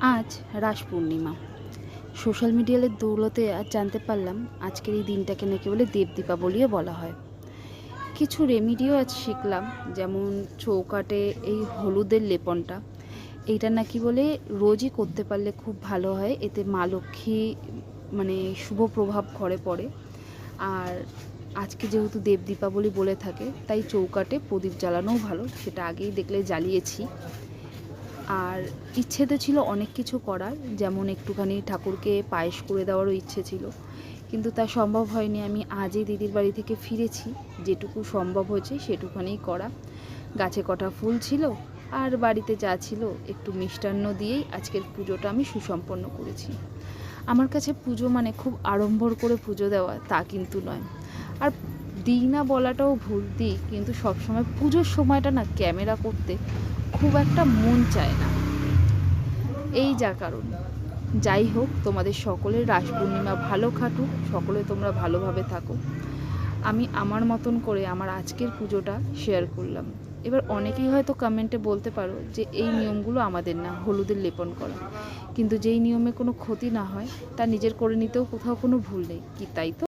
আজ রাস পূর্ণিমা। সোশ্যাল মিডিয়ার দৌলতে আজ জানতে পারলাম আজকের এই দিনটাকে নাকি বলে দেব দীপাবলিও বলা হয়। কিছু রেমিডিও আজ শিখলাম, যেমন চৌকাটে এই হলুদের লেপনটা, এইটা নাকি বলে রোজই করতে পারলে খুব ভালো হয়, এতে মা লক্ষ্মী মানে শুভ প্রভাব ঘরে পড়ে। আর আজকে যেহেতু দেব দীপাবলি বলে থাকে, তাই চৌকাটে প্রদীপ জ্বালানোও ভালো, সেটা আগেই দেখলে জ্বালিয়েছি। আর ইচ্ছে তো ছিল অনেক কিছু করার, যেমন একটুখানি ঠাকুরকে পায়েস করে দেওয়ারও ইচ্ছে ছিল, কিন্তু তা সম্ভব হয়নি। আমি আজই দিদির বাড়ি থেকে ফিরেছি, যেটুকু সম্ভব হয়েছে সেটুখানেই করা। গাছে কটা ফুল ছিল, আর বাড়িতে যা ছিল একটু মিষ্টান্ন দিয়েই আজকের পুজোটা আমি সুসম্পন্ন করেছি। আমার কাছে পুজো মানে খুব আড়ম্বর করে পুজো দেওয়া তা কিন্তু নয়। আর দিই না বলাটাও ভুল, দিই, কিন্তু সবসময় পুজোর সময়টা না ক্যামেরা করতে খুব একটা মন চায় না, এই যা কারণ। যাই হোক, তোমাদের সকলের রাস পূর্ণিমা ভালো কাটুক, সকলে তোমরা ভালোভাবে থাকো। আমি আমার মতন করে আমার আজকের পুজোটা শেয়ার করলাম। এবার অনেকেই হয়তো কমেন্টে বলতে পারো যে এই নিয়মগুলো আমাদের না, হলুদের লেপন করা, কিন্তু যেই নিয়মে কোনো ক্ষতি না হয় তা নিজের করে নিতেও কোথাও কোনো ভুল নেই কি, তাই তো?